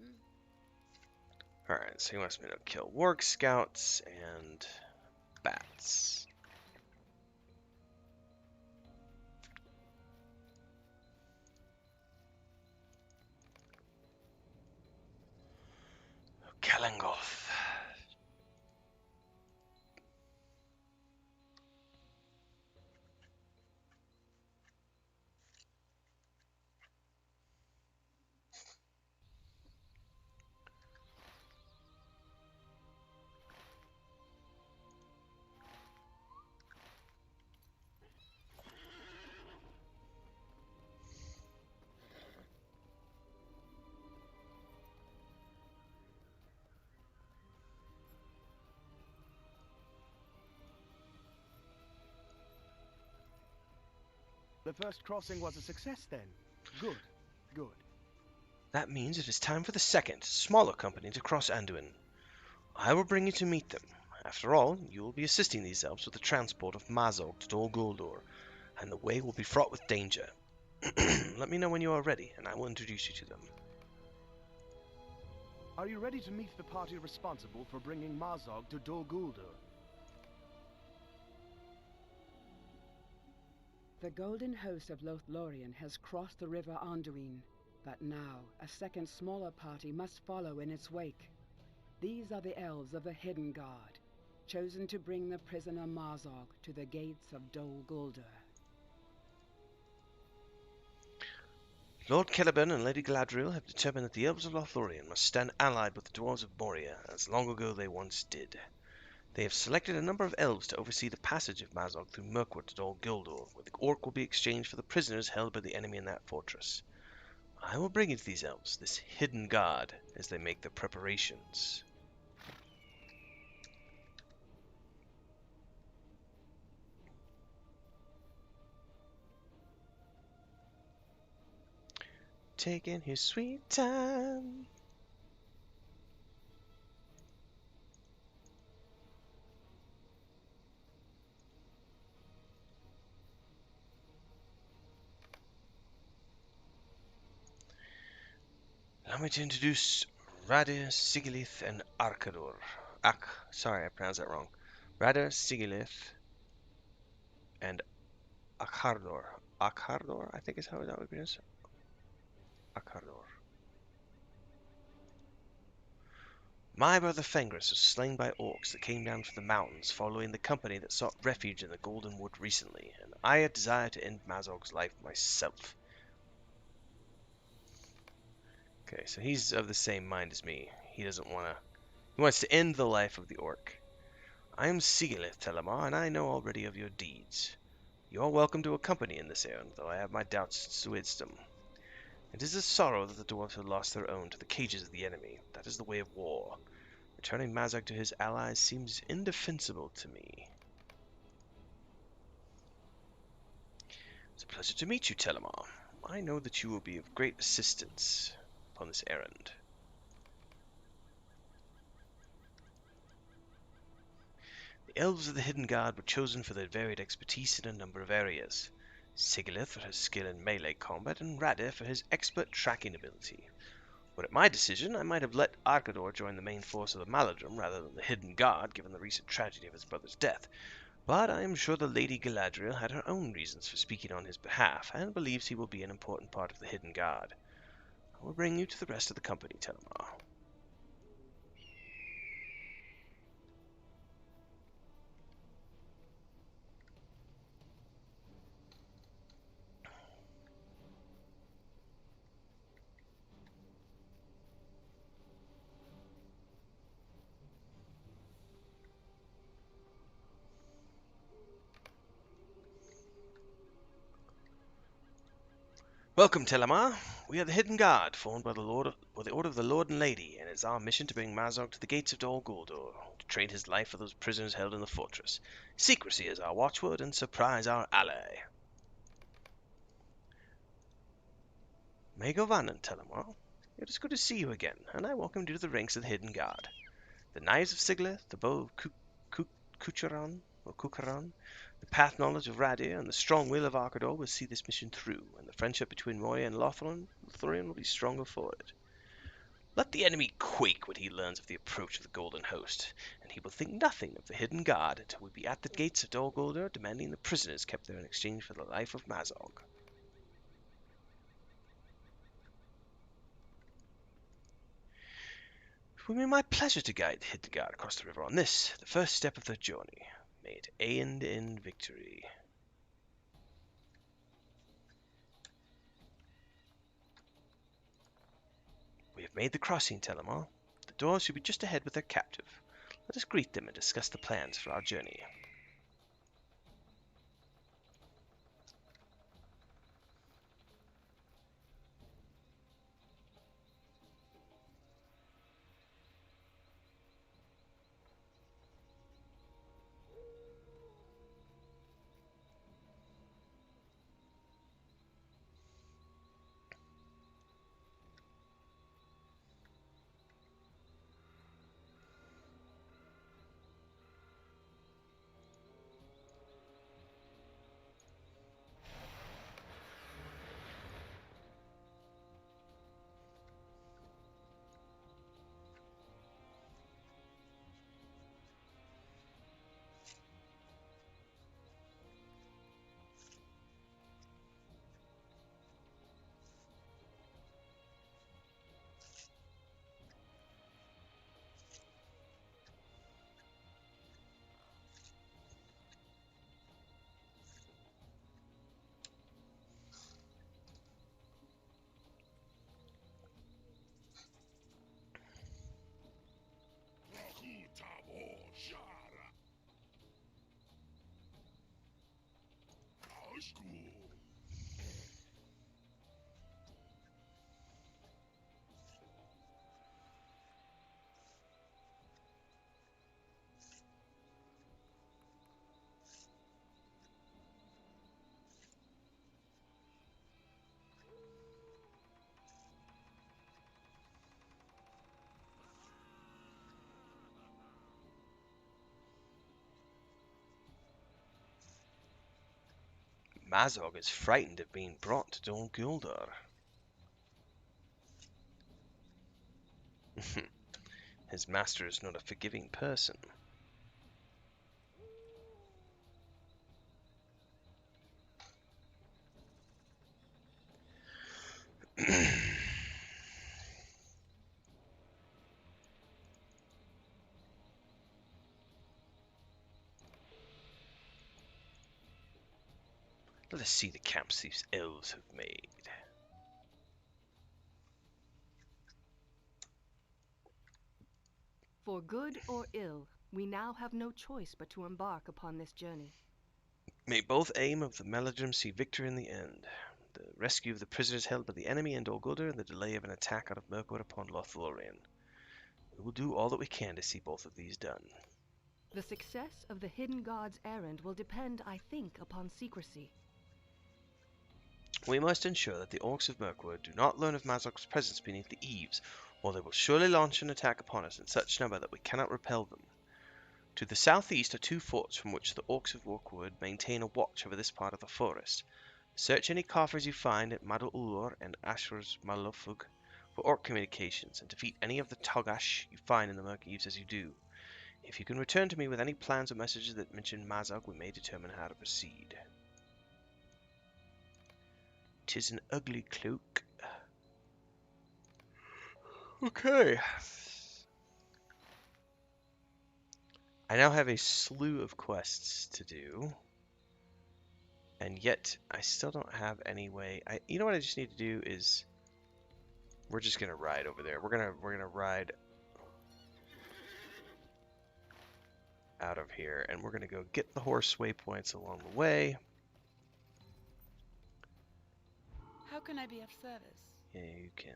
Alright, so he wants me to kill warg scouts and bats. Kalangoth. The first crossing was a success then. Good, good. That means it is time for the second, smaller company to cross Anduin. I will bring you to meet them. After all, you will be assisting these elves with the transport of Mazog to Dol Guldur, and the way will be fraught with danger. Let me know when you are ready, and I will introduce you to them. Are you ready to meet the party responsible for bringing Mazog to Dol Guldur? The golden host of Lothlorien has crossed the river Anduin, but now a second smaller party must follow in its wake. These are the elves of the Hidden Guard, chosen to bring the prisoner Mazog to the gates of Dol Guldur. Lord Celeborn and Lady Galadriel have determined that the elves of Lothlorien must stand allied with the dwarves of Moria, as long ago they once did. They have selected a number of elves to oversee the passage of Mazog through Mirkwood to Dol Guldur, where the orc will be exchanged for the prisoners held by the enemy in that fortress. I will bring you to these elves, this hidden guard, as they make their preparations. Taking his sweet time. Allow me to introduce Radir, Sigilith, and Arkador. Sorry, I pronounced that wrong. Radir, Sigilith, and Akardor. Akardor, I think is how that would be pronounced. Akardor. My brother Fenris was slain by orcs that came down from the mountains following the company that sought refuge in the Golden Wood recently, and I had desire to end Mazog's life myself. Okay, so he's of the same mind as me. He wants to end the life of the orc. I am Sigilith, Telimar, and I know already of your deeds. You are welcome to accompany in this errand, though I have my doubts as to wisdom. It is a sorrow that the dwarves have lost their own to the cages of the enemy. That is the way of war. Returning Mazog to his allies seems indefensible to me. It's a pleasure to meet you, Telimar. I know that you will be of great assistance upon this errand. The elves of the Hidden Guard were chosen for their varied expertise in a number of areas. Sigilith for his skill in melee combat, and Radir for his expert tracking ability. Were it my decision, I might have let Arkador join the main force of the Maladrim rather than the Hidden Guard, given the recent tragedy of his brother's death. But I am sure the Lady Galadriel had her own reasons for speaking on his behalf, and believes he will be an important part of the Hidden Guard. I will bring you to the rest of the company, Telimar. Welcome, Telimar. We are the Hidden Guard, formed by the order of the Lord and Lady, and it is our mission to bring Mazog to the gates of Dol Guldur, to trade his life for those prisoners held in the fortress. Secrecy is our watchword, and surprise our ally. May Govanen, Telimar. It is good to see you again, and I welcome you to the ranks of the Hidden Guard. The knives of Sigla, the bow of Kucharan, the path knowledge of Radir, and the strong will of Arkador will see this mission through, and the friendship between Moria and Lotharian will be stronger for it. Let the enemy quake when he learns of the approach of the Golden Host, and he will think nothing of the hidden guard until we be at the gates of Dol Guldur demanding the prisoners kept there in exchange for the life of Mazog. It will be my pleasure to guide the hidden guard across the river on this, the first step of their journey. May it end in victory. We have made the crossing, Telimar. The doors should be just ahead with their captive. Let us greet them and discuss the plans for our journey. Mazog is frightened of being brought to Dol Guldur. His master is not a forgiving person. Let us see the camps these elves have made. For good or ill, we now have no choice but to embark upon this journey. May both aim of the Meladrim see victory in the end. The rescue of the prisoners held by the enemy in Dol Guldur and the delay of an attack out of Mirkwood upon Lothlorien. We will do all that we can to see both of these done. The success of the Hidden God's errand will depend, I think, upon secrecy. We must ensure that the orcs of Mirkwood do not learn of Mazog's presence beneath the eaves, or they will surely launch an attack upon us in such number that we cannot repel them. To the southeast are two forts from which the orcs of Mirkwood maintain a watch over this part of the forest. Search any coffers you find at Madul Ulur and Ashur's Malufug for orc communications, and defeat any of the Togash you find in the Murk Eaves as you do. If you can return to me with any plans or messages that mention Mazog, we may determine how to proceed. 'Tis an ugly cloak. Okay. I now have a slew of quests to do. And yet, I still don't have any way. You know what I just need to do is... We're just gonna ride over there. We're gonna ride out of here, and we're gonna go get the horse waypoints along the way. How can I be of service? Yeah, you can.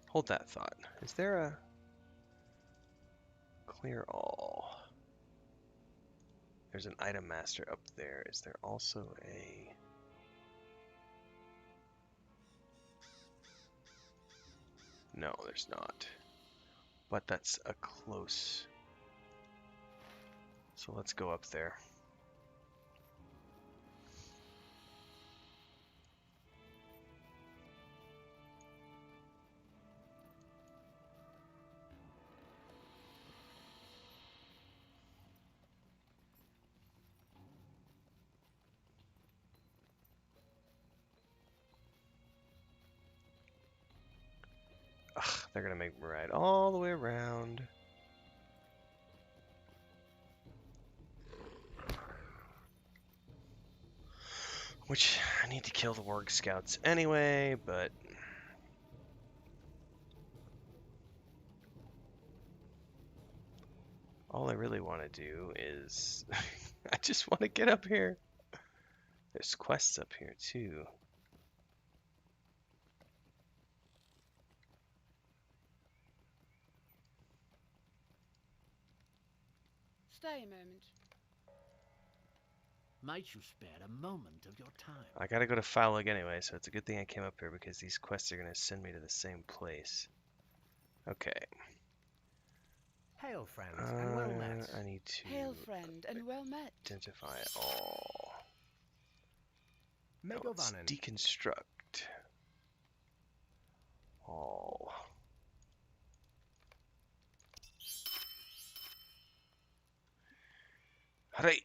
Hold that thought. Is there a clear all? There's an item master up there. Is there also a... No, there's not. But that's a close. So let's go up there. Ugh, they're gonna make me ride all the way around. Which, I need to kill the Warg Scouts anyway, but... all I really want to do is... I just want to get up here. There's quests up here, too. Stay a moment. Might you spare a moment of your time? I gotta go to Falog anyway, so it's a good thing I came up here because these quests are gonna send me to the same place. Okay. Hail, friends, and well met. I need to Hail, friend, and well met. identify all. Now let's Megovanen. deconstruct all. Right.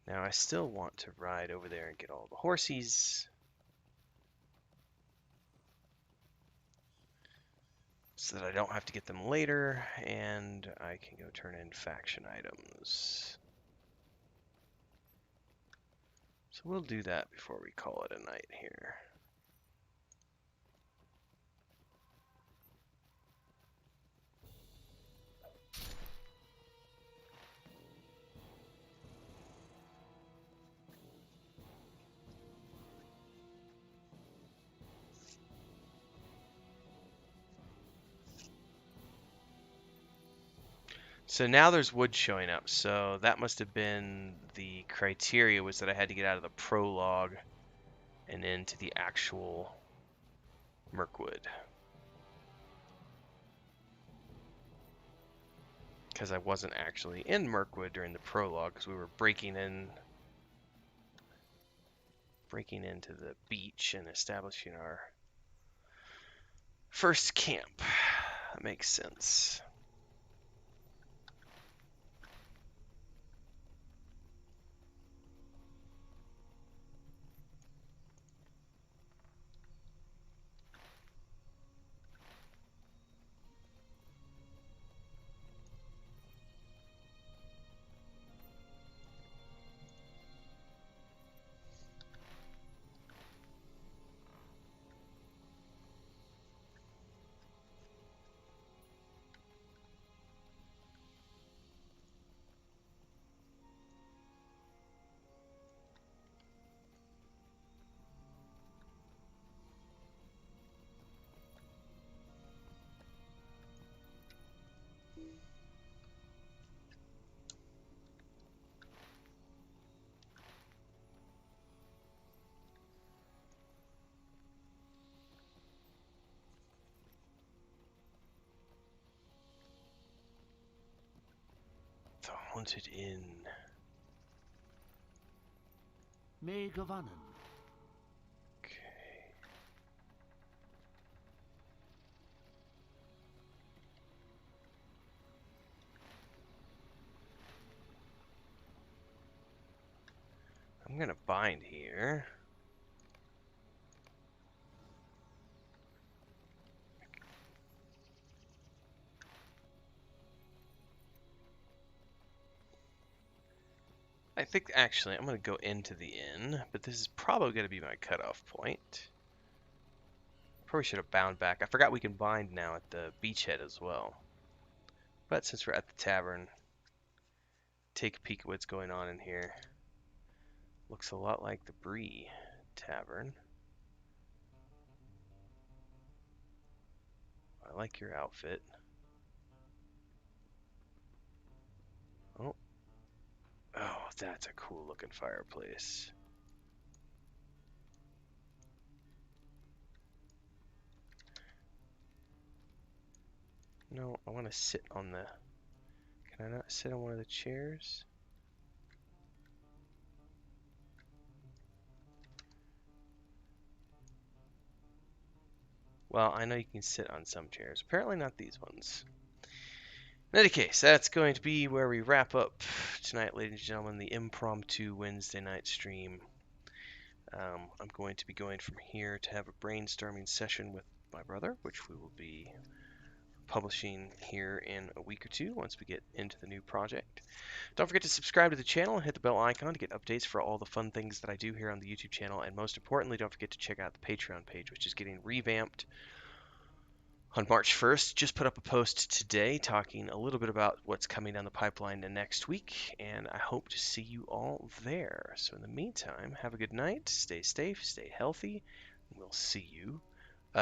Now I still want to ride over there and get all the horsies. So that I don't have to get them later, and I can go turn in faction items. So we'll do that before we call it a night here. So now there's wood showing up, so that must have been the criteria, was that I had to get out of the prologue and into the actual Mirkwood. Because I wasn't actually in Mirkwood during the prologue, because we were breaking into the beach and establishing our first camp. That makes sense. The Haunted Inn. Megovanen. Okay. I'm gonna bind here. I think actually I'm going to go into the inn, but this is probably going to be my cutoff point. Probably should have bound back. I forgot we can bind now at the beachhead as well. But since we're at the tavern, take a peek at what's going on in here. Looks a lot like the Bree Tavern. I like your outfit. Oh. Oh, that's a cool looking fireplace. No, I want to sit on the... Can I not sit on one of the chairs? Well, I know you can sit on some chairs. Apparently not these ones. In any case, that's going to be where we wrap up tonight, ladies and gentlemen, the impromptu Wednesday night stream. I'm going to be going from here to have a brainstorming session with my brother, which we will be publishing here in a week or two once we get into the new project. Don't forget to subscribe to the channel and hit the bell icon to get updates for all the fun things that I do here on the YouTube channel. And most importantly, don't forget to check out the Patreon page, which is getting revamped on March 1st. Just put up a post today talking a little bit about what's coming down the pipeline next week, and I hope to see you all there. So in the meantime, have a good night, stay safe, stay healthy, and we'll see you